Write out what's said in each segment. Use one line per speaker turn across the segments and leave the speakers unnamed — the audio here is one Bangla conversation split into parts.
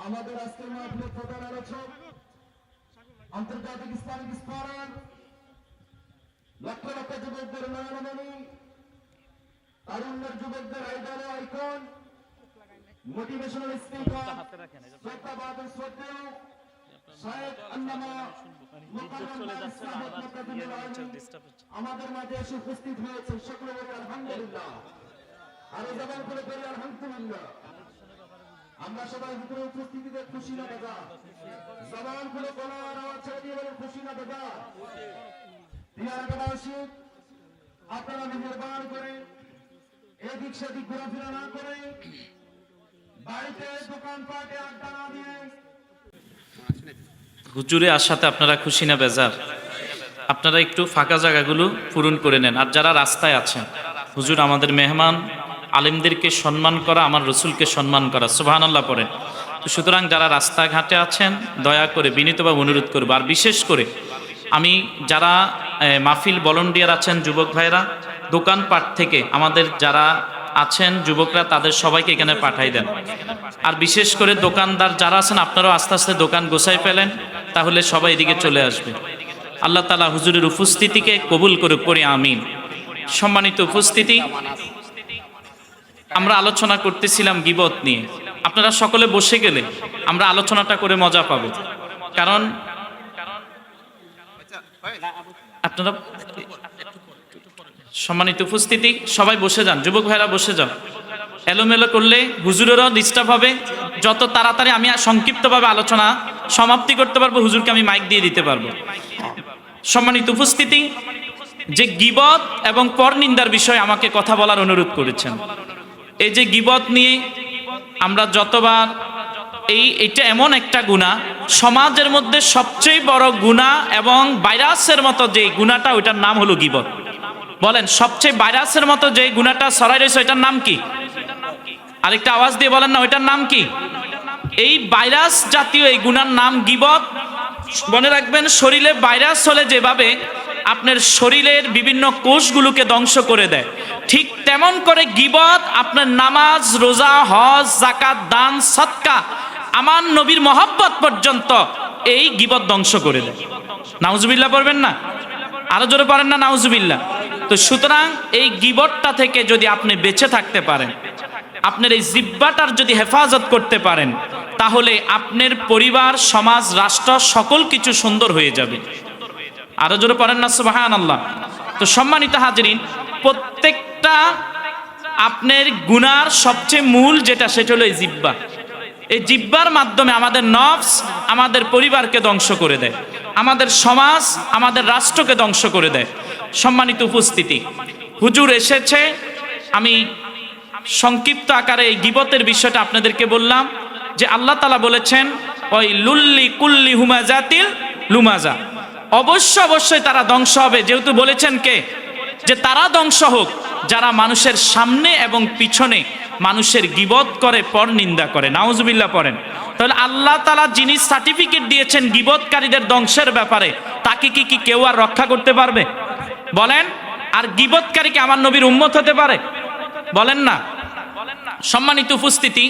আমাদের আজকের মাহফিলের প্রধান আলোচক আন্তর্জাতিক ইসলামিক স্কলার লক্ষ লক্ষ যুবকদের নয়নমণি তারুণ্যের যুবকদের আইডল আইকন মোটিভেশনাল স্পিকার শ্রদ্ধাবাদ শ্রদ্ধেয় শায়েখ আল্লামা মুকাররম বারিক সাহেব মুকাদ্দিমুল আলম আমাদের মাঝে এসে উপস্থিত হয়েছে। সকলে বলি আলহামদুলিল্লাহ। আরো জবান করে বলি আলহামদুলিল্লাহ। আমরা সবাই ভিতরে উপস্থিতিতে খুশি না দাদা? জবান খুলে বলার আওয়াজ ছেড়ে দিয়ে বলে খুশি না দাদা? প্রিয় এলাকাবাসী, আপনারা মেহেরবান করে এদিক সেদিক ঘোরাফেরা না করে, বাড়িতে দোকানপাটে আড্ডা না দিয়ে
হুজুরে আসাতে আপনারা খুশি না বেজার? আপনারা একটু ফাঁকা জায়গাগুলো পূরণ করে নেন। আর যারা রাস্তায় আছেন, হুজুর আমাদের মেহমান, আলেমদেরকে সম্মান করা আমার রসুলকে সম্মান করা, সুবহানাল্লাহ পড়েন। তো সুতরাং যারা রাস্তাঘাটে আছেন দয়া করে বিনীতভাবে অনুরোধ করবো। আর বিশেষ করে আমি যারা মাহফিল ভলান্টিয়ার আছেন, যুবক ভাইরা দোকানপাট থেকে আমাদের যারা আছেন যুবকরা, তাদের সবাইকে এখানে পাঠাই দেন। আর বিশেষ করে দোকানদার যারা আছেন আপনারাও আস্তে আস্তে দোকান গোছাই ফেলেন, তাহলে সবাই এদিকে চলে আসবে। আল্লাহ তাআলা হুজুরের উপস্থিতিকে কবুল করে পড়ি আমিন। সম্মানিত উপস্থিতি, আমরা আলোচনা করতেছিলাম গীবত নিয়ে। আপনারা সকলে বসে গেলে আমরা আলোচনাটা করে মজা পাবো। কারণ আপনারা সম্মানিত উপস্থিতি সবাই বসে যান, যুবক ভাইরা বসে যান। এলোমেলো করলে হুজুরেরও ডিস্টার্ব হবে। যত তাড়াতাড়ি আমি সংক্ষিপ্তভাবে আলোচনা সমাপ্তি করতে পারবো, হুজুরকে আমি মাইক দিয়ে দিতে পারবো। সম্মানিত উপস্থিতি, যে গীবত এবং পরনিন্দার বিষয়ে আমাকে কথা বলার অনুরোধ করেছেন। এই যে গীবত নিয়ে আমরা যতবার এইটা এমন একটা গুনাহ, সমাজের মধ্যে সবচেয়ে বড় গুনাহ এবং ভাইরাসের মতো যে গুনাহটা, ওইটার নাম হলো গীবত। বলেন, সবচেয়ে ভাইরাসের মতো যে গুনাহটা ছড়াই রয়েছে ওইটার নাম কি? আরেকটা আওয়াজ দিয়ে বলেন না, ওইটার নাম কি? এই ভাইরাস জাতীয় এই গুনার নাম গীবত। মনে রাখবেন, শরীরে ভাইরাস হলে যেভাবে আপনার শরীরের বিভিন্ন কোষগুলোকে ধ্বংস করে দেয়, ঠিক তেমন করে গীবত আপনার নামাজ, রোজা, হজ, যাকাত, দান, সদকা, আমার নবীর মহব্বত পর্যন্ত এই গীবত ধ্বংস করে দেয়। নাউজুবিল্লাহ পড়বেন না? আরো জোরে পারেন না নাউজুবিল্লাহ? তো সুতরাং এই গীবতটা থেকে যদি আপনি বেঁচে থাকতে পারেন, আপনার এই জিহ্বাটার যদি হেফাজত করতে পারেন, তাহলে আপনার পরিবার, সমাজ, রাষ্ট্র সকল কিছু সুন্দর হয়ে যাবে। আরো জোরে পড়েন না সুবহানাল্লাহ? তো সম্মানিত হাজরিন, প্রত্যেকটা আপনার গুনার সবচেয়ে মূল যেটা, সেটা হলো এই জিহ্বা। এই জিহ্বার মাধ্যমে আমাদের নফস আমাদের পরিবারকে ধ্বংস করে দেয়, আমাদের সমাজ, আমাদের রাষ্ট্রকে ধ্বংস করে দেয়। সম্মানিত উপস্থিতি, হুজুর এসেছে, আমি সংক্ষিপ্ত আকারে এই গীবতের বিষয়টা আপনাদেরকে বললাম যে আল্লাহ তাআলা বলেছেন, ওই লুল্লি কুল্লি হুমাজাতিল লুমাজা, অবশ্যই তারা ধ্বংস হবে। যেহেতু বলেছেন কে? যে তারা ধ্বংস হোক যারা মানুষের সামনে এবং পিছনে মানুষের গীবত করে, পরনিন্দা করে। নাউজুবিল্লাহ পড়েন। তাহলে আল্লাহ তাআলা যিনি সার্টিফিকেট দিয়েছেন গীবতকারীদের ধ্বংসের ব্যাপারে, তাকে কি কেউ আর রক্ষা করতে পারবে? বলেন। আর গীবতকারীকে আমার নবীর উম্মত হতে পারে? বলেন না। সম্মানিত উপস্থিতি,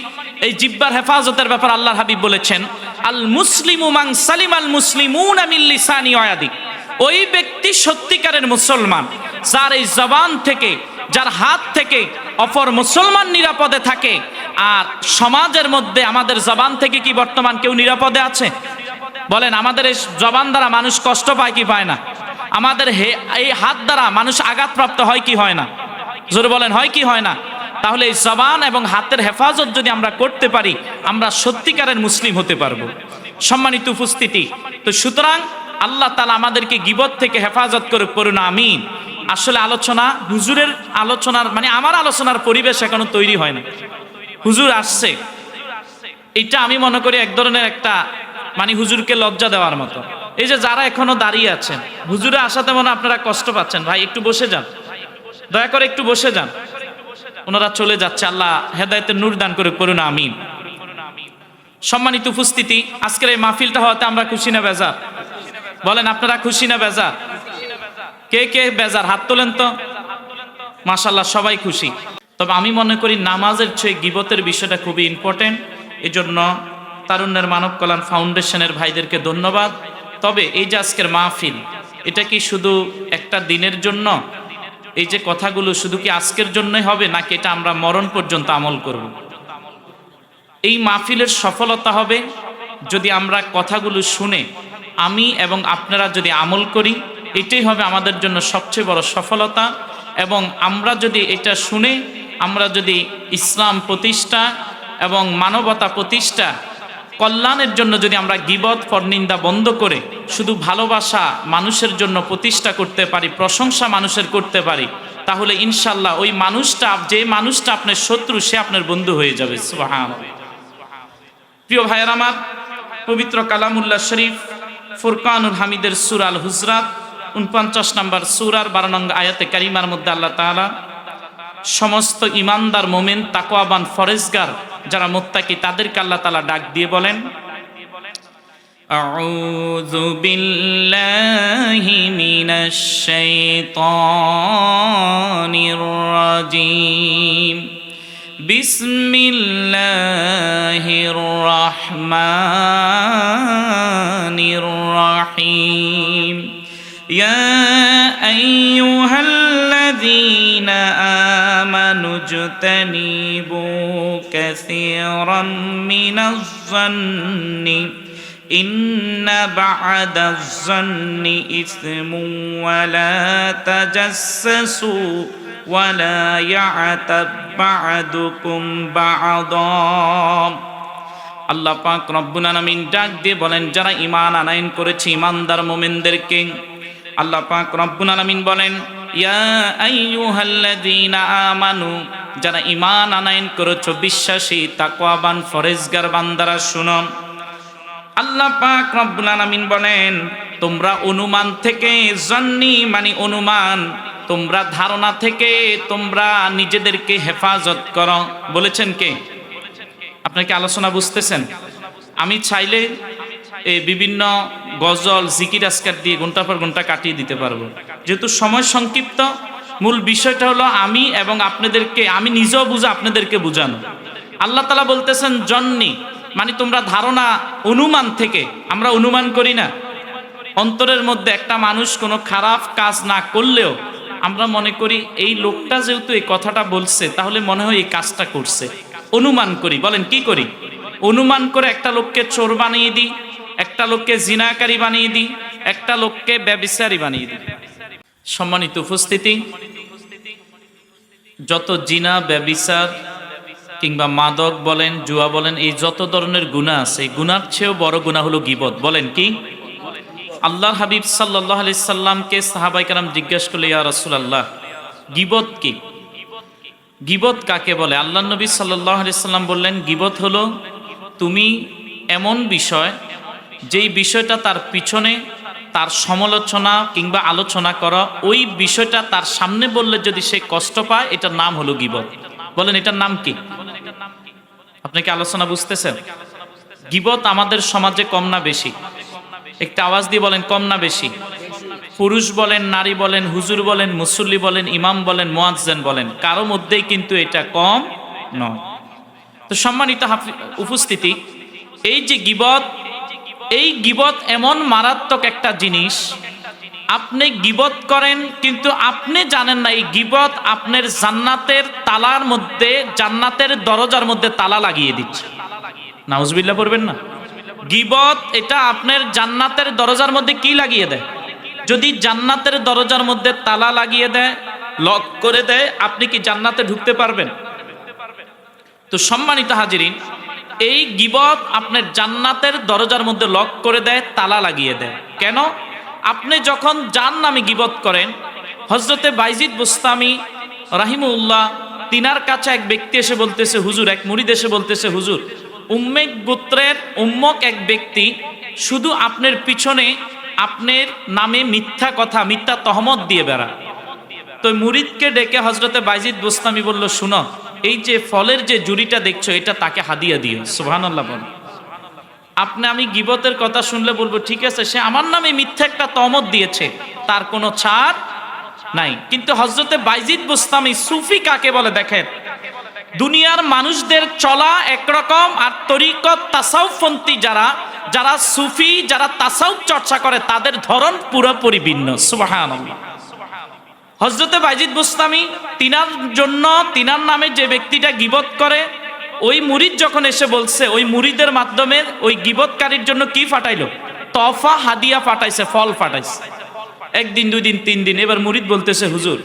এই জিহ্বার হেফাজতের ব্যাপার আল্লাহর হাবিব বলেছেন, আল মুসলিমু মান সালিমাল মুসলিমুনা মিন লিসানি ওয়া ইয়াদি। ওই ব্যক্তি সত্যিকারের মুসলমান যার এই জবান থেকে, যার হাত থেকে অপর মুসলমান নিরাপদে থাকে। আর সমাজের মধ্যে আমাদের জবান থেকে কি বর্তমান কেউ নিরাপদে আছে? বলেন, আমাদের এই জবান দ্বারা মানুষ কষ্ট পায় কি পায় না? আমাদের এই হাত দ্বারা মানুষ আঘাতপ্রাপ্ত হয় কি হয় না? জোরে বলেন, হয় কি হয় না? তাহলে এই জবান এবং হাতের হেফাজত যদি আমরা করতে পারি, আমরা সত্যিকারের মুসলিম হতে পারবো। সম্মানিত উপস্থিতি, তো সুতরাং আল্লাহ তাআলা আমাদেরকে গীবত থেকে হেফাজত করে পড়ুন আমিন। আসলে আলোচনা, হুজুরের আলোচনার মানে আমার আলোচনার পরিবেশ এখনো তৈরি হয় না। হুজুর আসছে, এটা আমি মনে করি এক ধরনের একটা মানে হুজুরকে লজ্জা দেওয়ার মতো। এই যে যারা এখনো দাঁড়িয়ে আছেন, হুজুরে আসাতে মনে আপনারা কষ্ট পাচ্ছেন, ভাই একটু বসে যান, দয়া করে একটু বসে যান। ওনারা চলে যাচ্ছে, আল্লাহ হেদায়েতের নূর দান করে করুন আমিন। সম্মানিত উপস্থিতি, আজকের এই মাহফিলটা হওয়াতে আমরা খুশি না বেজার? বলেন, আপনারা খুশি না বেজার? কে কে বেজার হাত তোলেন তো। মাশাআল্লাহ, সবাই খুশি। তবে আমি মনে করি নামাজের চেয়ে গীবতের বিষয়টা খুবই ইম্পর্টেন্ট। এই জন্য তারুণ্যের মানব কল্যাণ ফাউন্ডেশনের ভাইদেরকে ধন্যবাদ। তবে এই যে আজকের মাহফিল, এটা কি শুধু একটা দিনের জন্য? এই যে কথাগুলো শুধু কি আজকের জন্যই হবে, নাকি এটা আমরা মরণ পর্যন্ত আমল করব? এই মাহফিলের সফলতা হবে যদি আমরা কথাগুলো শুনে আমি এবং আপনারা যদি আমল করি, এটাই হবে আমাদের জন্য সবচেয়ে বড় সফলতা। এবং আমরা যদি এটা শুনে আমরা যদি ইসলাম প্রতিষ্ঠা এবং মানবতা প্রতিষ্ঠা কল্যাণের জন্য যদি আমরা গীবত পরনিন্দা বন্ধ করে শুধু ভালোবাসা মানুষের জন্য প্রতিষ্ঠা করতে পারি, প্রশংসা মানুষের করতে পারি, তাহলে ইনশাল্লাহ ওই মানুষটা, যে মানুষটা আপনার শত্রু, সে আপনার বন্ধু হয়ে যাবে। সুবহানাল্লাহ। প্রিয় ভাইয়ের আমার, পবিত্র কালামুল্লাহ শরীফ ফুরকানুল হামিদের সূরা আল হুজরাত ৪৯ নম্বর সূরার ১২ নং আয়াতে কারিমার মধ্যে আল্লাহ তাআলা সমস্ত ইমানদার মোমেন তাকওয়াবান ফরেজগার যারা মুত্তাকি তাদেরকে আল্লাহ তাআলা ডাক দিয়ে বলেন, আউযু বিল্লাহি মিনাশ শাইতানির রাজীম, বিসমিল্লাহির রহমানির রহিম, ইয়া আইয়ুহাল্লাযীনা আমানু ইজতানিবু কাসীরাম মিনাজ-যন্নি ইন্না বা'দাজ-যন্নি ইসমুন ওয়া লা তাজাসসাসু ওয়া লা ইয়াতাব বা'দুকুম বা'দা। আল্লাহ পাক রব্বুল আলামিন ডাক দিয়ে বলেন, যারা ঈমান আনয়ন করেছে ঈমানদার মুমিনদেরকে আল্লাহ পাক রব্বুল আলামিন বলেন, ইয়া আইয়ুহাল্লাযীনা আমানু, যারা ঈমান আনয়ন করেছো বিশ্বাসী তাকওয়াবান ফরেজগার বান্দারা শুনো। আল্লাহ পাক রব্বুল আলামিন বলেন, তোমরা অনুমান থেকে, জন্নি মানে অনুমান, তোমরা ধারণা থেকে তোমরা নিজেদেরকে হেফাজত করো। বলেছেন কে? আপনাকে আলোচনা বুঝতেছেন? আমি চাইলে এই বিভিন্ন গজল জিকির আজকার দিয়ে ঘন্টার পর ঘন্টা কাটিয়ে দিতে পারবো, যেহেতু সময় সংক্ষিপ্ত। মূল বিষয়টা হলো আমি এবং আপনাদেরকে, আমি নিজেও বুঝা আপনাদেরকে বুঝানো। আল্লাহ তাআলা বলতেছেন জন্নি মানে তোমরা ধারণা, অনুমান থেকে। আমরা অনুমান করি না? অন্তরের মধ্যে একটা মানুষ কোনো খারাপ কাজ না করলেও আমরা মনে করি এই লোকটা যেহেতু এই কথাটা বলছে তাহলে মনে হয় এই কাজটা করছে। অনুমান করি। বলেন কি করি? অনুমান করে একটা লোককে চোর বানিয়ে দিই, একটা লোককে জিনাকারী বানিয়ে দিই, একটা লোককে ব্যভিচারী বানিয়ে দিই। সম্মানিত উপস্থিতি, যত জিনা, ব্যভিচার কিংবা মাদক বলেন, জুয়া বলেন, এই যত ধরনের গুনাহ আছে, এই গুনার চেয়েও বড় গুনাহ হলো গীবত। বলেন কি? আল্লাহর হাবিব সাল্লাল্লাহু আলাইহি সাল্লামকে সাহাবায়ে কেরাম জিজ্ঞাসা করলে, ইয়া রাসূলুল্লাহ, গীবত কি? গীবত কাকে বলে? আল্লাহর নবী সাল্লাল্লাহু আলাইহি সাল্লাম বললেন, গীবত হলো তুমি এমন বিষয়, যেই বিষয়টা তার পিছনে তার সমালোচনা কিংবা আলোচনা করা, ওই বিষয়টা তার সামনে বললে যদি সে কষ্ট পায়, এটার নাম হলো গীবত। বলেন এটার নাম কি? আপনি কি আলোচনা বুঝতেছেন? গীবত আমাদের সমাজে কম না বেশি? একটা আওয়াজ দিয়ে বলেন, কম না বেশি? পুরুষ বলেন, নারী বলেন, হুজুর বলেন, মুসল্লি বলেন, ইমাম বলেন, মুয়াজ্জিন বলেন, কারো মধ্যেই কিন্তু এটা কম নয়। তো সম্মানিত উপস্থিতি, এই যে গীবত, এই গীবত এমন মারাত্মক একটা জিনিস, আপনি গীবত করেন কিন্তু আপনি জানেন না এই গীবত আপনার জান্নাতের তালার মধ্যে, জান্নাতের দরজার মধ্যে তালা লাগিয়ে দিচ্ছে। নাউজুবিল্লাহ পড়বেন না? গীবত এটা আপনার জান্নাতের দরজার মধ্যে কি লাগিয়ে দেয়? যদি জান্নাতের দরজার মধ্যে তালা লাগিয়ে দেয়, লক করে দেয়, আপনি কি জান্নাতে ঢুকতে পারবেন? তো সম্মানিত হাজিরিন, এই গীবত আপনার জান্নাতের দরজার মধ্যে লক করে দেয়, তালা লাগিয়ে দেয়। কেন? আপনি যখন জাহান্নামে গীবত করেন, হযরতে বাইজিদ বুস্তামি রাহিমাহুল্লাহ তিনার কাছে এক ব্যক্তি এসে বলতেছে, হুজুর, এক মুরিদ এসে বলতেছে, হুজুর, উম্মেক গোত্রের উম্মক এক ব্যক্তি শুধু আপনার পিছনে আপনার নামে মিথ্যা কথা, মিথ্যা তহমত দিয়ে বেড়া। তো মুরিদকে ডেকে হযরতে বাইজিদ বুস্তামি বলল, শুনো, এই যে ফলের যে জুড়িটা দেখছো, এটা তাকে হাদিয়া দিও। সুবহানাল্লাহ বলেন। আমি গীবতের কথা শুনলে বলবো, ঠিক আছে, সে আমার নামে মিথ্যা একটা তহমত দিয়েছে, তার কোনো ছাড় নাই। কিন্তু হযরতে বাইজিদ বুস্তামি সুফি কাকে বলে দেখেন, দুনিয়ার মানুষদের চলা একরকম, আর তরিকত তাসাউফপন্থী যারা যারা সুফি, যারা তাসাউফ চর্চা করে, তাদের ধরন পুরোপুরি ভিন্ন। সুবহানাল্লাহ। হযরতে বাইজিদ বুস্তামি, তিনার জন্য, তিনার নামে যে ব্যক্তিটা গীবত করে, ওই মুরিদ যখন এসে বলছে, ওই মুরিদের মাধ্যমে ওই গীবতকারীর জন্য কি ফাটাইলো? তফা হাদিয়া ফাটাইছে, ফল ফাটাইছে। একদিন, 2 দিন, 3 দিন। এবার মুরিদ বলতেছে, হুজুর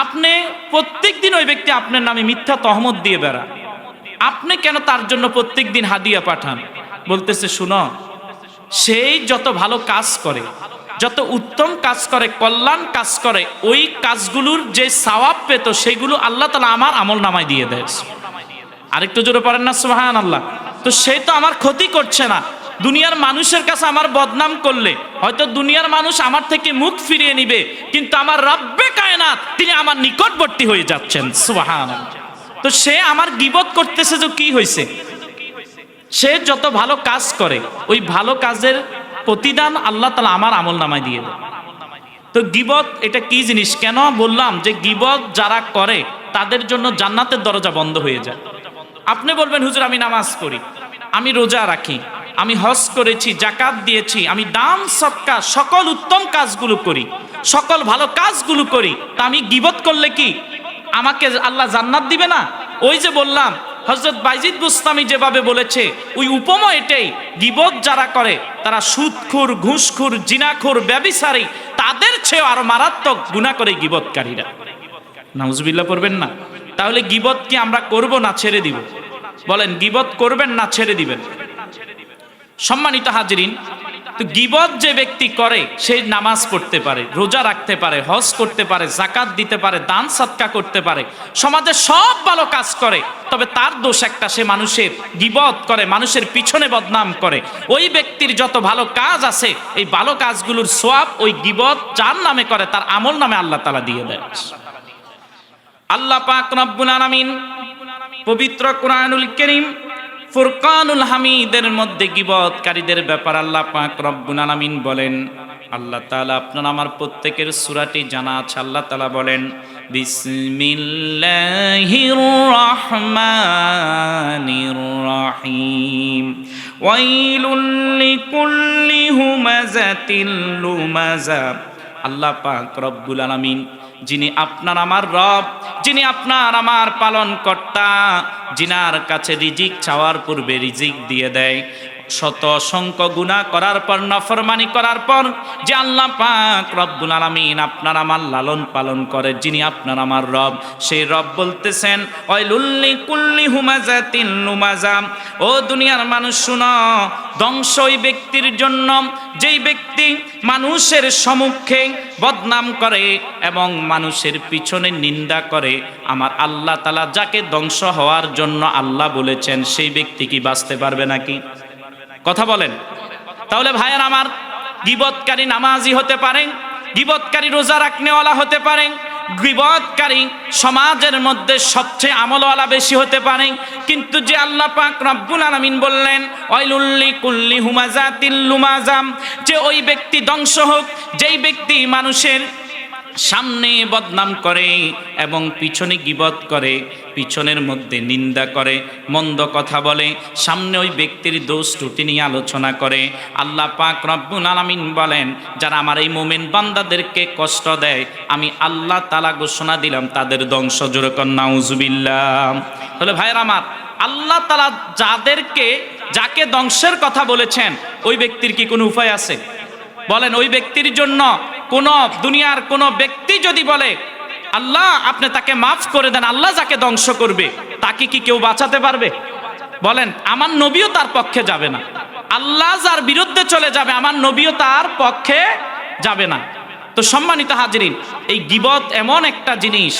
আপনি প্রত্যেক দিন ওই ব্যক্তি আপনার নামে মিথ্যা তহমত দিয়ে বেড়া, আপনি কেন তার জন্য প্রত্যেক দিন হাদিয়া পাঠান? বলতেছে, শুনো, সেই যত ভালো কাজ করে, যত উত্তম কাজ করে, কল্যাণ কাজ করে, ওই কাজগুলোর যে সওয়াব পেত সেগুলো আল্লাহ তাআলা আমার আমল নামায় দিয়ে দেয়। আরেকটু জোরে পড়েন না সুবহানাল্লাহ। তো সে তো আমার ক্ষতি করছে না। দুনিয়ার মানুষের কাছে আমার বদনাম করলে হয়তো দুনিয়ার মানুষ আমার থেকে মুখ ফিরিয়ে নিবে, কিন্তু আমার রব্বে কায়নাত তিনি আমার নিকটবর্তী হয়ে যাচ্ছেন। সুবহানাল্লাহ। তো সে আমার গীবত করতেছে, যে কি হয়েছে? সে যত ভালো কাজ করে, ওই ভালো কাজের প্রতিদান আল্লাহ তাআলা আমার আমল নামায় দিয়ে দেয়। তো গীবত এটা কি জিনিস? কেন বললাম যে গীবত যারা করে তাদের জন্য জান্নাতের দরজা বন্ধ হয়ে যায়। আপনি বলবেন, হুজুর আমি নামাজ পড়ি, আমি রোজা রাখি, আমি হজ করেছি, জাকাত দিয়েছি, আমি দান সদকা সকল উত্তম কাজগুলো করি, সকল ভালো কাজগুলো করি, তা আমি গীবত করলে কি আমাকে আল্লাহ জান্নাত দিবে না? ওই যে বললাম, হযরত বাইজিদ বুস্তামি যেভাবে বলেছে, ওই উপমা এটাই। গীবত যারা করে তারা সুদখোর, ঘুষখোর, জিনাখোর, ব্যভিচারী, তাদের চেয়ে আরো মারাত্মক গুনাহ করে গীবতকারীরা। নাউজুবিল্লাহ পড়বেন না? তাহলে গীবত কি আমরা করব না ছেড়ে দিব? বলেন, গীবত করবেন না ছেড়ে দিবেন? সম্মানিত হাজিরিন, তো গীবত যে ব্যক্তি করে সে নামাজ পড়তে পারে, রোজা রাখতে পারে, হজ করতে পারে, যাকাত দিতে পারে, দান সদকা করতে পারে, সমাজে সব ভালো কাজ করে, তবে তার দোষ একটা, সে মানুষের গীবত করে, মানুষের পিছনে বদনাম করে। ওই ব্যক্তির যত ভালো কাজ আছে, এই ভালো কাজগুলোর সওয়াব ওই গীবত যার নামে করে তার আমল নামে আল্লাহ তাআলা দিয়ে দেয়। আল্লাহ পাক রব্বুল আলামিন পবিত্র কোরআনুল কারীম ফুরকানুল হামিদের মধ্যে গীবতকারীদের ব্যাপার আল্লাহ পাক রব্বুল আলামিন বলেন, আল্লাহ তাআলা আপনার আমার প্রত্যেকের সূরাটি জানা আছে। আল্লাহ তাআলা বলেন, বিসমিল্লাহির রহমানির রহিম, ওয়াইলুল লিকুল্লি হুমাযাতিল লুমাযা। আল্লাহ পাক রব্বুল আলামিন, যিনি আপনার আমার রব, যিনি আপনার আমার পালন কর্তা, যিনার কাছে রিজিক চাওয়ার পূর্বে রিজিক দিয়ে দেয়, শত অসংখ্য গুনাহ করার পর, নাফরমানি করার পর যে আল্লাহ পাক রব্বুল আলামিন আপনার আমার লালন পালন করে, যিনি আপনার আমার রব, সেই রব বলতেছেন, ওয়াইলুল লিকুল্লি হুমাযাতিন লুমাযা। ও দুনিয়ার মানুষ শুনো, ধ্বংস ওই ব্যক্তির জন্য যেই ব্যক্তি মানুষের সম্মুখে বদনাম করে এবং মানুষের পিছনে নিন্দা করে। আমার আল্লাহ তাআলা যাকে ধ্বংস হওয়ার জন্য আল্লাহ বলেছেন, সেই ব্যক্তি কি বাঁচতে পারবে নাকি? কথা বলেন। তাহলে ভাইয়ের আমার, গীবতকারী নামাজি হতে পারেন, গীবতকারী রোজা রাখনেওয়ালা হতে পারেন, গীবতকারী সমাজের মধ্যে সবচেয়ে আমলওয়ালা বেশি হতে পারে, কিন্তু যে আল্লাহ পাক রব্বুল আলামিন বললেন ওয়াইলুল লিকুল্লি হুমাযাতিল লুমাযা, যে ওই ব্যক্তি ধ্বংস হোক যেই ব্যক্তি মানুষের সামনে বদনাম করে এবং পিছনে গীবত করে, পিছনের মধ্যে নিন্দা করে, মন্দ কথা বলে, সামনে ওই ব্যক্তির দোষ ত্রুটি নিয়ে আলোচনা করে। আল্লাহ পাক রব্বুল আলামিন বলেন, যারা আমার এই মুমিন বান্দাদেরকে কষ্ট দেয়, আমি আল্লাহ তাআলা ঘোষণা দিলাম তাদের ধ্বংস। জোরে কর নাউজুবিল্লাহ। তাহলে ভাইয়ের আমার, আল্লাহ তাআলা যাকে ধ্বংসের কথা বলেছেন, ওই ব্যক্তির কি কোনো উপায় আছে? বলেন, ওই ব্যক্তির জন্য কোন দুনিয়ার কোন ব্যক্তি যদি বলে আল্লাহ আপনি তাকে মাফ করে দেন, আল্লাহ যাকে ধ্বংস করবে, তাকে কি কেউ বাঁচাতে পারবে? বলেন, আমার নবীও তার পক্ষে যাবে না। আল্লাহ যার বিরুদ্ধে চলে যাবে, আমার নবীও তার পক্ষে যাবে না। তো সম্মানিত হাজিরিন, এই গীবত এমন একটা জিনিস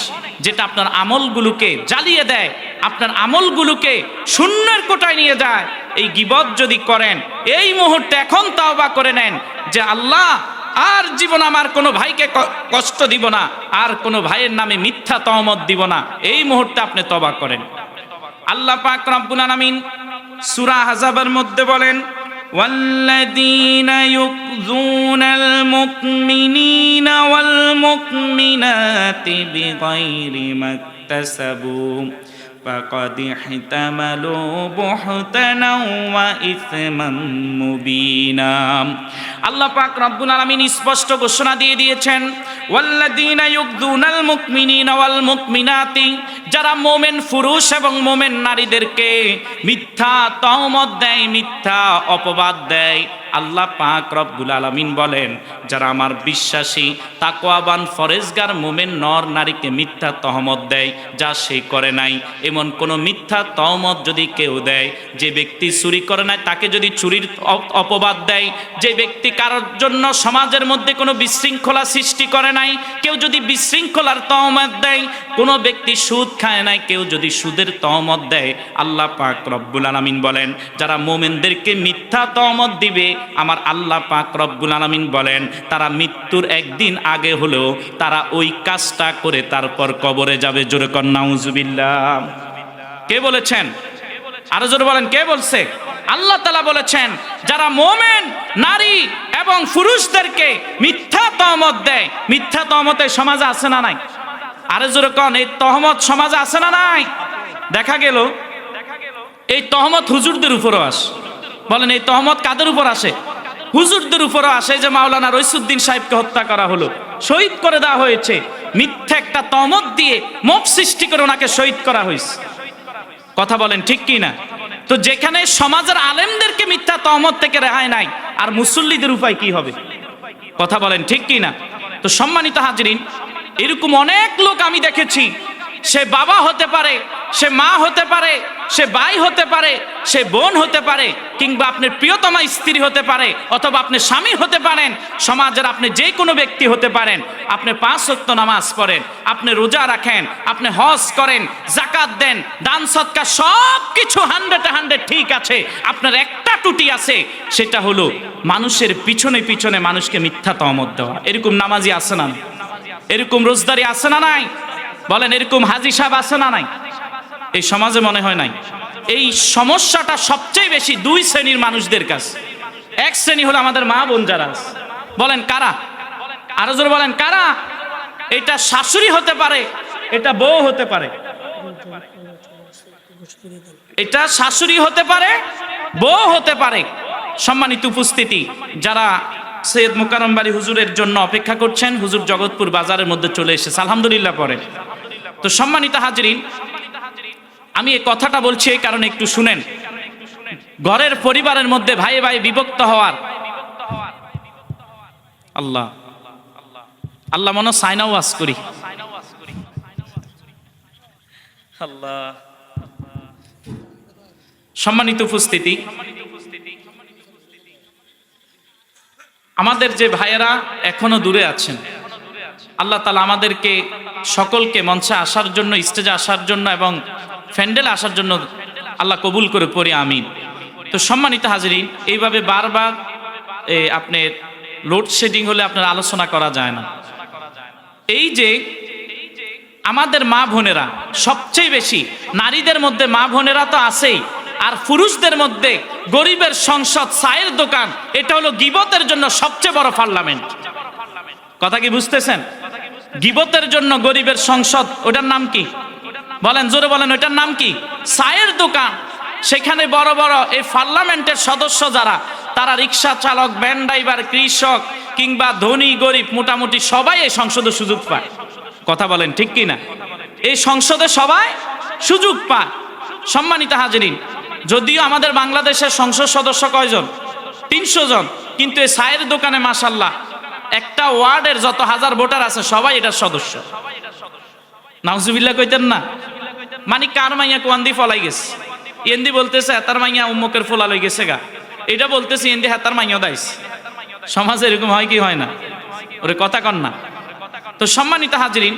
যেটা আপনার আমলগুলোকে জ্বালিয়ে দেয়, আপনার আমলগুলোকে শূন্যের কোটায় নিয়ে যায়। এই গীবত যদি করেন, এই মুহূর্তে এখন তওবা করে নেন যে আল্লাহ আর জীবন আমার কোনো ভাইকে কষ্ট দিব না, আর কোনো ভাইয়ের নামে মিথ্যা তহমত দিব না। এই মুহূর্তে আপনি তওবা করেন। আল্লাহ পাক রব্বুল আলামিন সূরা আহজাবের মধ্যে বলেন, ওয়াল্লাযীনা ইউযুনাল মুমিনিনা ওয়াল মুমিনাতি বিগাইরি মাকতাসাবু فقد احتملوا بهتانا وإثما مبينا। আল্লাহ পাক রব্বুল আলামিন স্পষ্ট ঘোষণা দিয়ে দিয়েছেন, ওয়াল্লাযীনা ইউযুনাল মুমিনিনা ওয়াল মুমিনাতি, যারা মুমিন পুরুষ এবং মুমিন নারীদেরকে মিথ্যা তহমত দেয়, মিথ্যা অপবাদ দেয়, আল্লাহ পাক রব্বুল আলামিন বলেন যারা আমার বিশ্বাসী তাকওয়াবান ফরেজগার মুমিন নর নারীকে মিথ্যা তহমত দেয় যা সে করে নাই, এমন কোন মিথ্যা তহমত যদি কেউ দেয়, যে ব্যক্তি চুরি করে নাই তাকে যদি চুরির অপবাদ দেয়, যে ব্যক্তি কারোর জন্য সমাজের মধ্যে কোনো বিশৃঙ্খলা সৃষ্টি করে নাই, কেউ যদি বিশৃঙ্খলার তহমত দেয়, কোনো ব্যক্তি সুদ খায় নাই, কেউ যদি সুদের তহমত দেয়, আল্লাহ পাক রব্বুল আলামিন বলেন যারা মুমিনদেরকে মিথ্যা তহমত দিবে, আমার আল্লাহ পাক রব্বুল আলামিন বলেন তারা মৃত্যুর একদিন আগে হলেও তারা ওই কাজটা করে তারপর কবরে যাবে। জোরে কর নাউজুবিল্লাহ। কে বলেছেন? আরো জোরে বলেন, কে বলছে? আল্লাহ তাআলা বলেছেন যারা মুমিন নারী এবং পুরুষদেরকে মিথ্যা তহমত দেয়। মিথ্যা তহমতে সমাজে আছে না নাই? আরো জোরে কোন, এই তহমত সমাজে আছে না নাই? দেখা গেল এই তহমত হুজুরদের উপরও আসে। বলেন এই তহমত কাদের উপর আসে? হুজুরদের উপরও আসে। যে মাওলানা রইসুদ্দিন সাহেবকে হত্যা করা হলো, শহীদ করে দেওয়া হয়েছে, মিথ্যা একটা তহমত দিয়ে মব সৃষ্টি করে ওনাকে শহীদ করা হয়েছে। কথা বলেন ঠিক কি না? তো যেখানে সমাজের আলেমদেরকে মিথ্যা তহমত থেকে রেহাই নাই, আর মুসল্লিদের উপায় কি হবে? কথা বলেন ঠিক কি না? তো সম্মানিত হাজরিন, এরকম অনেক লোক আমি দেখেছি, সে বাবা হতে পারে, সে মা হতে পারে, সে ভাই হতে পারে, সে বোন হতে পারে, কিংবা আপনার প্রিয়তমা স্ত্রী হতে পারে, অথবা আপনি স্বামী হতে পারেন, সমাজের আপনি যে কোনো ব্যক্তি হতে পারেন। আপনি 5 ওয়াক্ত নামাজ পড়েন, আপনি রোজা রাখেন, আপনি হজ করেন, যাকাত দেন, দান সদকা সব কিছু 100 ঠিক আছে। আপনার একটা ত্রুটি আছে, সেটা হলো মানুষের পিছনে পিছনে মানুষকে মিথ্যা তহমত দেওয়া। এরকম নামাজি আছে না? এরকম রোজদারি আছে না নাই? বলেন এরকম হাজী সাহেব আছে না নাই? এই সমাজে মনে হয় নাই। এই সমস্যাটা সবচেয়ে বেশি 2 শ্রেণীর মানুষদের কাছে। এক শ্রেণী হলো আমাদের মা বোন যারা আছে। বলেন কারা? আরো জোরে বলেন কারা? এটা শাশুড়ি হতে পারে, এটা বউ হতে পারে, এটা শাশুড়ি হতে পারে, বউ হতে পারে। সম্মানিত উপস্থিতি, যারা সৈয়দ মুকাররম বাড়ি হুজুরের জন্য অপেক্ষা করছেন, হুজুর জগৎপুর বাজারের মধ্যে চলে এসেছে, আলহামদুলিল্লাহ পড়ে। তো সম্মানিত হাজরিন, আমি এই কথাটা বলছি এই কারণে একটু শুনেন। ঘরের পরিবারের মধ্যে ভাই ভাই বিভক্ত হওয়ার আল্লাহ আল্লাহ মনে সাইনা ওয়াজ করি আল্লাহ। সম্মানিত উপস্থিতি, আমাদের যে ভাইয়েরা এখনো দূরে আছেন, আল্লাহ তাআলা আমাদেরকে সকলকে মঞ্চে আসার জন্য, স্টেজে আসার জন্য এবং প্যান্ডেলে আসার জন্য আল্লাহ কবুল করে পড়ি আমিন। তো সম্মানিত হাজরিন, এইভাবে বারবার আপনার লোডশেডিং হলে আপনার আলোচনা করা যায় না। এই যে আমাদের মা বোনেরা সবচেয়ে বেশি, নারীদের মধ্যে মা বোনেরা তো আছেই, আর পুরুষদের মধ্যে গরিবের সংসদ, চায়ের দোকান, এটা হলো গীবতের জন্য সবচেয়ে বড় পার্লামেন্ট। কথা কি বুঝতেছেন? গীবতের জন্য গরিবের সংসদ, ওটার নাম কি? বলেন জোরে বলেন, ওটার নাম কি? চায়ের দোকান। সেখানে বড় বড় এই পার্লামেন্টের সদস্য যারা, তারা রিক্সা চালক, ভ্যান ড্রাইভার, কৃষক কিংবা ধনী গরিব মোটামুটি সবাই এই সংসদে সুযোগ পায়। কথা বলেন ঠিক কি না? এই সংসদে সবাই সুযোগ পায়। সম্মানিত হাজরিন, যদিও আমাদের বাংলাদেশের সংসদ সদস্য কয়জন? 300 জন, কিন্তু এই চায়ের দোকানে মাশাআল্লাহ একটা ওয়ার্ডের যত হাজার ভোটার আছে সবাই এটার সদস্য। নাউজুবিল্লাহ কইতেন না? মানে কার মাইয়া কোয়ান্দি ফলাই গেছে, এন্দি বলতেছে হেতার মাইয়া উম্মকের ফোলা লই গেছে গা, এটা বলতেছে এন্দি হেতার মাইয়া দাইস। সমাজে এরকম হয় কি হয় না? ওরে কথা কন না। তো সম্মানিত হাজরিন,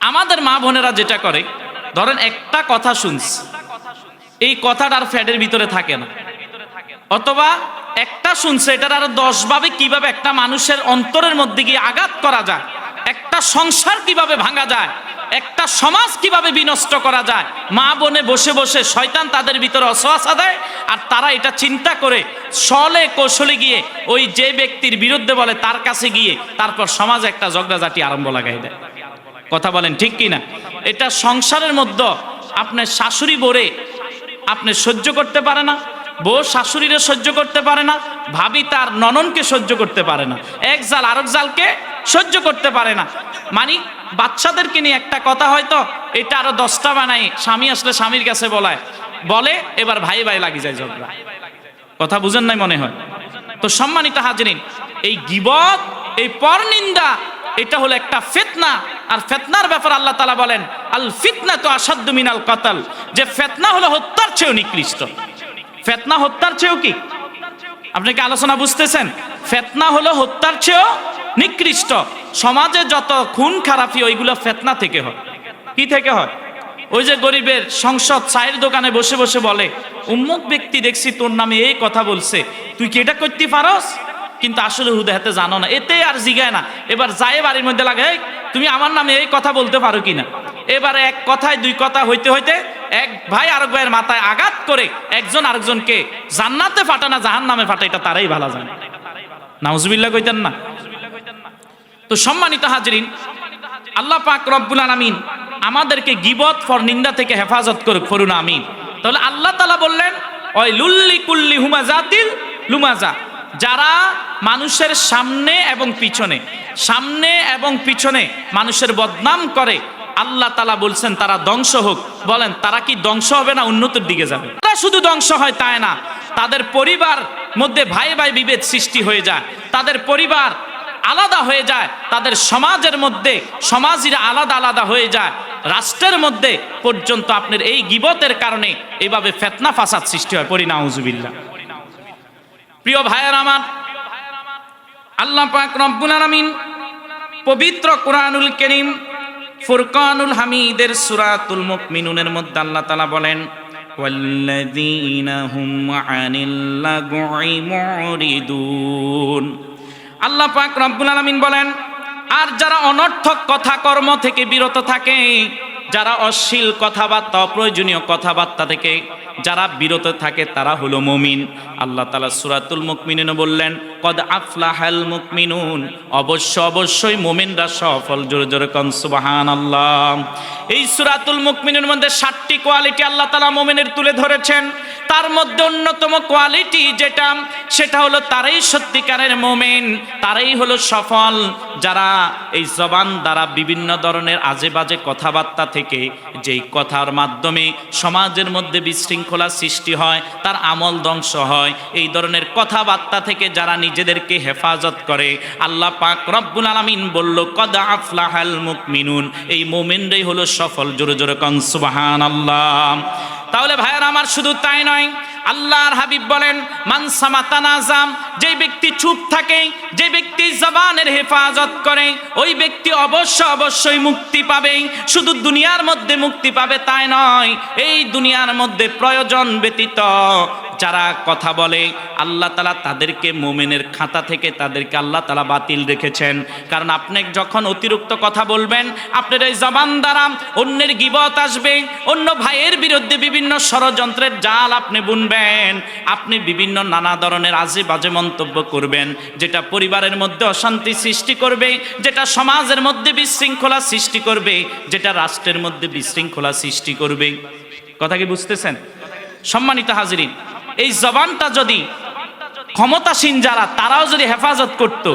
আমাদের মা বোনেরা যেটা করে, ধরেন একটা কথা শুনছে, এই কথাটার ফ্যাডের ভিতরে থাকে না, অথবা একটা শুনছে, এটার আরো 10 ভাবে কিভাবে একটা মানুষের অন্তরের মধ্যে গিয়ে আঘাত করা যায়, একটা সংসার কিভাবে ভাঙা যায়, একটা সমাজ কিভাবে বিনষ্ট করা যায়। মা বোনে বসে বসে শয়তান তাদের ভিতরে অসওয়াসা দেয়, আর তারা এটা চিন্তা করে ছলে কৌশলে গিয়ে ওই যে ব্যক্তির বিরুদ্ধে বলে তার কাছে গিয়ে তারপর সমাজে একটা ঝগড়াঝাটি আরম্ভ লাগাই দেয়। কথা বলেন ঠিক কি না? এটা সংসারের মধ্যে আপনার শাশুড়ি বোরে আপনি সহ্য করতে পারে না, বউ শাশুড়িরে সহ্য করতে পারে না, ভাবি তার নননকে সহ্য করতে পারে না, এক জাল আরেক জালকে সহ্য করতে পারে না। মানে বাচ্চাদেরকে নিয়ে একটা কথা হয়তো এটা আরো 10টা বানাই, স্বামী আসলে স্বামীর কাছে বলে এবার ভাই ভাই লাগি যায় ঝগড়া। কথা বুঝেন নাই মনে হয়। তো সম্মানিত হাজরিন, এই গীবত, এই পরনিন্দা, এটা হলো একটা ফিতনা। আর ফিতনার ব্যাপারে আল্লাহ তাআলা বলেন আল ফিতনাতু আশাদ্দু মিনাল কতল, যে ফিতনা হলো হত্যার চেয়েও নিকৃষ্ট। ফিতনা হত্যার চেয়েও কি, আপনি কি আলোচনা বুঝতেছেন? ফিতনা হলো হত্যার চেয়েও নিকৃষ্ট। সমাজে যত খুন খারাপি ওইগুলো ফিতনা থেকে হয়। কি থেকে হয়? ওই যে গরিবের সংসদ চায়ের দোকানে বসে বসে বলে উম্মুক ব্যক্তি দেখছি তোর নামে এই কথা বলছে, তুই কি এটা করতে পারস? কিন্তু আসলে হুদে হাতে জানো না, এতে আর জিগায় না। এবার যায় বাড়ির মধ্যে লাগে এই তুমি আমার নামে এই কথা বলতে পারো কিনা। এবারে এক কথায় দুই কথা হইতে হইতে এক ভাই আরেক ভাইয়ের মাথায় আঘাত করে একজন আরেকজনকে জান্নাতে ফাটা না জাহান্নামে ফাটা, এটা তারাই ভালো জানে। নাউজুবিল্লাহ কইতেন না? তো সম্মানিত হাজরিন, আল্লাহ পাক রব্বুল আলামিন আমাদেরকে গীবত নিন্দা থেকে হেফাজত করুন, আমিন। তাহলে আল্লাহ তাআলা বললেন ওয়াইলুল কুল্লি হুমাজাতিল লুমাজা, যারা মানুষের সামনে এবং পিছনে মানুষের বদনাম করে, আল্লাহ তাআলা বলছেন তারা ধ্বংস হোক। বলেন তারা কি ধ্বংস হবে না উন্নতির দিকে যাবে? তারা শুধু ধ্বংস হয় তাই না, তাদের পরিবার মধ্যে ভাই ভাই বিভেদ সৃষ্টি হয়ে যায়, তাদের পরিবার আলাদা হয়ে যায়, তাদের সমাজের মধ্যে সমাজিরা আলাদা আলাদা হয়ে যায়, রাষ্ট্রের মধ্যে পর্যন্ত আপনার এই গীবতের কারণে এইভাবে ফিতনা ফাসাদ সৃষ্টি হয়। পড়ি নাউজুবিল্লাহ। প্রিয় ভাইয়ের আমার, আল্লাহ পাক রব্বুল আলামিন পবিত্র কোরআনুল কারীম ফুরকানুল হামিদের সূরাতুল মুমিনুনের মধ্যে আল্লাহ তাআলা বলেন ওয়াল্লাযীনা হুম আনিল লাগwi মুরিদুন। আল্লাহ পাক রব্বুল আলামিন বলেন, আর যারা অনর্থক কথা কর্ম থেকে বিরত থাকে, যারা অশ্লীল কথাবার্তা অপ্রয়োজনীয় কথাবার্তা থেকে যারা বিরত থাকে তারা হলো মুমিন। আল্লাহ তাআলা সূরাতুল মুমিনুনে বললেন কদ আফলাহাল মুমিনুন, অবশ্যই মুমিনরা সফল। জোরে জোরে কোন সুবহানাল্লাহ। এই সূরাতুল মুমিনুর মধ্যে 7টি কোয়ালিটি আল্লাহ তাআলা মুমিনের তুলে ধরেছেন। তার মধ্যে অন্যতম কোয়ালিটি সেটা হলো তারাই সত্যিকারের মুমিন, তারাই হলো সফল, যারা এই জবান দ্বারা বিভিন্ন ধরনের আজে বাজে কথাবার্তা থেকে, যেই কথার মাধ্যমে সমাজের মধ্যে বিশৃঙ্খলা সৃষ্টি হয়, তার আমল ধ্বংস হয়, এই ধরনের কথাবার্তা থেকে যারা নিজেদেরকে হেফাজত করে, আল্লাহ পাক রব্বুল আলামিন বলল কদ আফলাহাল মুমিনুন, এই মুমিনরাই হলো সফল। জোরে জোরে কোন সুবহানাল্লাহ। তাহলে ভাইয়েরা আমার, শুধু তাই নয়, আল্লাহর হাবিব বলেন মান সামাতানাজাম, যে ব্যক্তি চুপ থাকে, যে ব্যক্তি জবানের হেফাজত করে, ওই ব্যক্তি অবশ্যই মুক্তি পাবে। শুধু দুনিয়ার মধ্যে মুক্তি পাবে তাই নয়, এই দুনিয়ার মধ্যে প্রয়োজন ব্যতীত যারা কথা বলে, আল্লাহ তাআলা তাদেরকে মুমিনের খাতা থেকে তাদেরকে আল্লাহ তাআলা বাতিল রেখেছেন। কারণ আপনি যখন অতিরিক্ত কথা বলবেন, আপনার এই জবান দ্বারা অন্যের গীবত আসবে, অন্য ভাইয়ের বিরুদ্ধে বিভিন্ন ষড়যন্ত্রের জাল আপনি বুনবেন, আপনি বিভিন্ন নানা ধরনের আজে বাজে মন্তব্য করবেন, যেটা পরিবারের মধ্যে অশান্তি সৃষ্টি করবে, যেটা সমাজের মধ্যে বিশৃঙ্খলা সৃষ্টি করবে, যেটা রাষ্ট্রের মধ্যে বিশৃঙ্খলা সৃষ্টি করবে। কথা কি বুঝতেছেন? সম্মানিত হাজিরিন, এই জবানটা যদি ক্ষমতাসীন যারা তারাও যদি হেফাজত করত,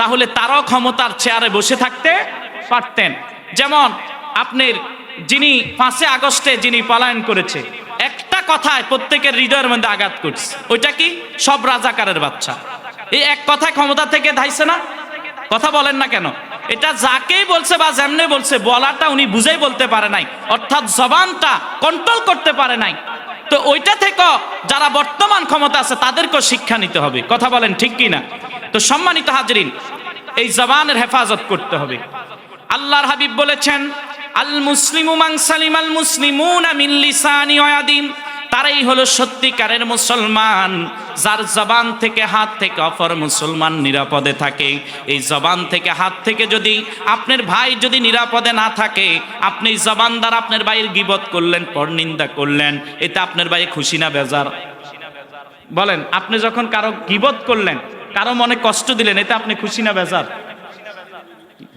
তাহলে তারাও ক্ষমতার চেয়ারে বসে থাকতে পারতেন। যেমন আপনার যিনি 5 আগস্টে যিনি পলায়ন করেছে, একটা কথায় প্রত্যেকের হৃদয়ের মধ্যে আঘাত করছে, ওইটা কি সব রাজাকারের বাচ্চা। এই এক কথায় ক্ষমতা থেকে ধাইছে না? কথা বলেন না কেন? এটা যাকেই বলছে বা যেমনে বলছে, বলাটা উনি বুঝেই বলতে পারে নাই, অর্থাৎ জবানটা কন্ট্রোল করতে পারে নাই। তো ওইটা থেকে যারা বর্তমান ক্ষমতা আছে তাদেরকেও শিক্ষা নিতে হবে। কথা বলেন ঠিক কি না? তো সম্মানিত হাজরিন, এই জবানের হেফাজত করতে হবে। আল্লাহর হাবিব বলেছেন আল মুসলিমু মান সালিমাল মুসলিমুনা মিন লিসানি ওয়া ইয়াদিন, তারাই হলো সত্যিকারের মুসলমান, যার জবান থেকে হাত থেকে অপর মুসলমান নিরাপদে থাকে। এই জবান থেকে হাত থেকে যদি আপনার ভাই যদি নিরাপদে না থাকে, আপনি জবান দ্বারা আপনার ভাইয়ের গীবত করলেন, পরনিন্দা করলেন, এতে আপনার ভাই খুশি না বেজার? বলেন, আপনি যখন কারো গীবত করলেন, কারো মনে কষ্ট দিলেন, এতে আপনি খুশি না বেজার?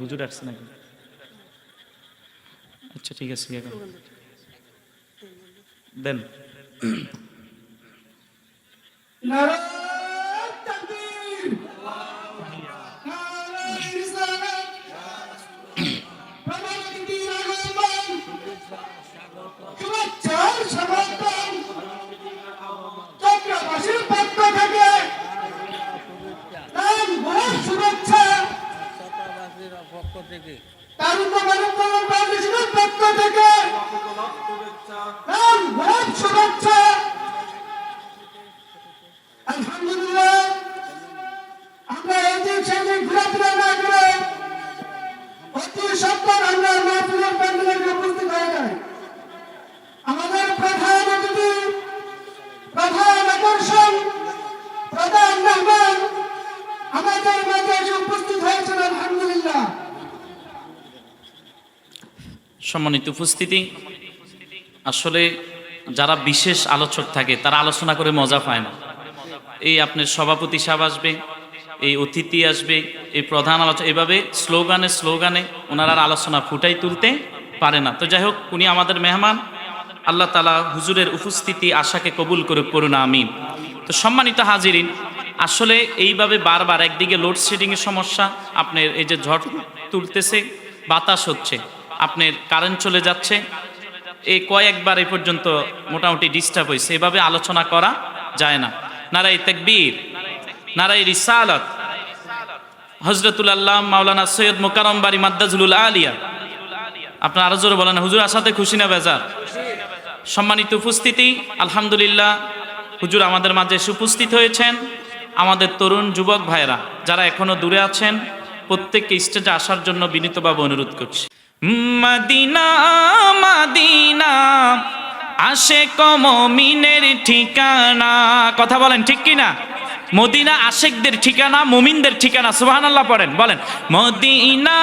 হুজুর আসছে নাকি? আচ্ছা ঠিক আছে। দেন।
নারায়ে তাকবীর, নারায়ে রিসালাত, প্রধান অতিথির আগমন, শুভেচ্ছার সমর্থন, চক্রবাসীর পক্ষ থেকে নাম ভোর শুভেচ্ছা, তারুণ্য মানব কল্যাণ ফাউন্ডেশনের পক্ষ থেকে নাম ভোর শুভেচ্ছা। আলহামদুলিল্লাহ, আমরা এদিক সেদিক ঘোরাফেরা না করে অতি সত্তর আমরা মাহফিলের প্যান্ডেলে উপস্থিত হয়ে যাই। আমাদের প্রধান অতিথি, প্রধান আকর্ষণ, প্রধান মেহমান আমাদের মাঝে এসে উপস্থিত হয়েছেন। আলহামদুলিল্লাহ।
সম্মানিত উপস্থিতি, আসলে যারা বিশেষ আলোচক থাকে তারা আলোচনা করে মজা পায় না। এই আপনার সভাপতি সাহেব আসবে, এই অতিথি আসবে, এই প্রধান আলোচক, এভাবে স্লোগানে ওনারা আলোচনা ফুটাই তুলতে পারে না। তো যাই হোক, উনি আমাদের মেহমান, আল্লাহ তাআলা হুজুরের উপস্থিতি আশাকে কবুল করুন, আমিন। তো সম্মানিত হাজিরিন, আসলে এইভাবে বারবার একদিকে লোডশেডিংয়ের সমস্যা, আপনার এই যে ঝড় তুলতেছে, বাতাস হচ্ছে, আপনার কারেন্ট চলে যাচ্ছে, এই কয়েকবার এই পর্যন্ত মোটামুটি ডিস্টার্ব হয়েছে। এভাবে আলোচনা করা যায় না। নারায়ে তাকবীর, নারায়ে রিসালাত, হযরতুল আল্লাহ মাওলানা সৈয়দ মোকাররম বাড়ি মাদ্দাজুল আলিয়া। আপনারা আরো জোরে বলেন, হুজুর আসাতে খুশি না বেজার? সম্মানিত উপস্থিতি, আলহামদুলিল্লাহ, হুজুর আমাদের মাঝে এসে উপস্থিত হয়েছেন। আমাদের তরুণ যুবক ভাইরা যারা এখনো দূরে আছেন, প্রত্যেককে স্টেজে আসার জন্য বিনীতভাবে অনুরোধ করছি। মদিনা মদিনা আশেক মুমিনের ঠিকানা, কথা বলেন ঠিক কিনা? মদিনা আশেকদের ঠিকানা, মুমিনদের ঠিকানা। সুবহানাল্লাহ পড়েন, বলেন মদিনা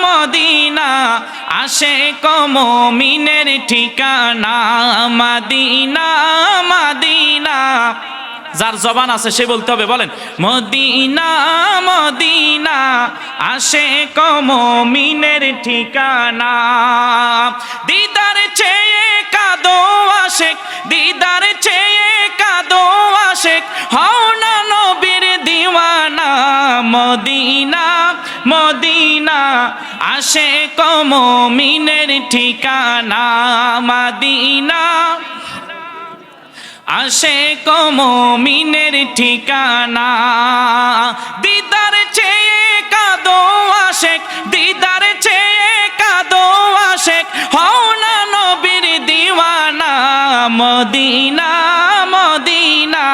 মদিনা আশেক মুমিনের ঠিকানা, মদিনা মদিনা। যার জবান আছে সে বলতে হবে, বলেন মদিনা মদিনা আশেক মুমিনের ঠিকানা। দিদার চেয়ে কাঁদো আশেক, দিদার চেয়ে কাঁদো আশেক, হও না নবীর দিওয়ানা। মদিনা মদিনা আশেক মুমিনের ঠিকানা, মদিনা আশেক মুমিনের ঠিকানা। দিদার চেয়ে কাঁদো আশেক, দিদার চেয়ে কাঁদো আশেক, হও না নবীর দিওয়ানা। মদিনা মদিনা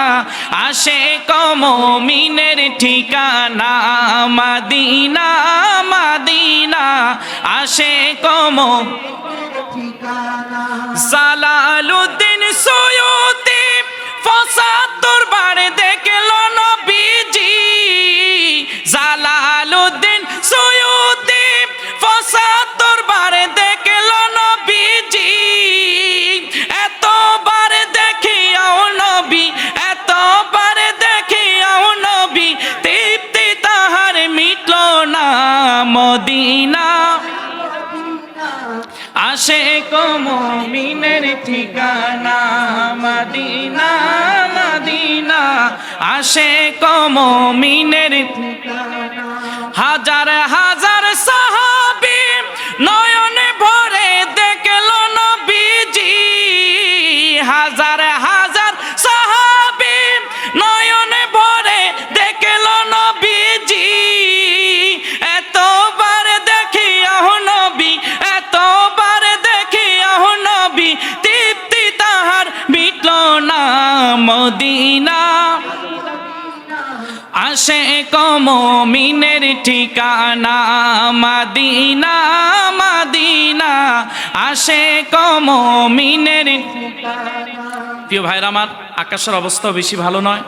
আশেক মুমিনের ঠিকানা, মদিনা মদিনা আশেক মুমিনের ঠিকানা। জালালউদ্দিন সৈয়দী ৭৫ বার দেখলো নবীজি, জালালউদ্দিন সৈয়দী ৭৫ বার দেখলো নবীজি। এতবার দেখিয়াও নবী, এতবার দেখিয়াও নবী, তৃপ্তি তাহার মিটল না। মদিনা আশেক মুমিনের ঠিকানা, মদিনা মদিনা আশেক মুমিনের ঠিকানা। হাজার হাজার সাহাবী নয়ন ভরে দেখলো নবীজি, হাজার হাজার সাহাবী নয়ন ভরে দেখলো নবীজি। এতবার দেখিয়াও নবী, এতবার দেখিয়াও নবী, তৃপ্তি তাহার মিটল না। মদিনা আশেক মুমিনের ঠিকানা, মদিনা মদিনা আশেক মুমিনের ঠিকানা। প্রিয় ভাইরা আমার, আকাশের অবস্থা বেশি ভালো নয়,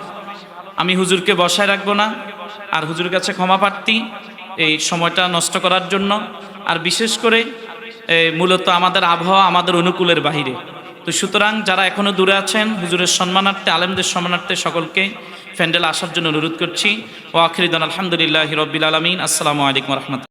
আমি হুজুরকে বসায় রাখবো না, আর হুজুরের কাছে ক্ষমা প্রার্থী এই সময়টা নষ্ট করার জন্য। আর বিশেষ করে মূলত আমাদের আবহাওয়া আমাদের অনুকূলের বাহিরে। তো সুতরাং যারা এখনো দূরে আছেন, হুজুরের সম্মানার্থে, আলেমদের সম্মানার্থে সকলকে প্যান্ডেলে আসার জন্য অনুরোধ করছি। ওয়া আখিরু দাওয়ানা আলহামদুলিল্লাহি রাব্বিল আলামিন। আসসালামু আলাইকুম ওয়া রাহমাতুল্লাহ।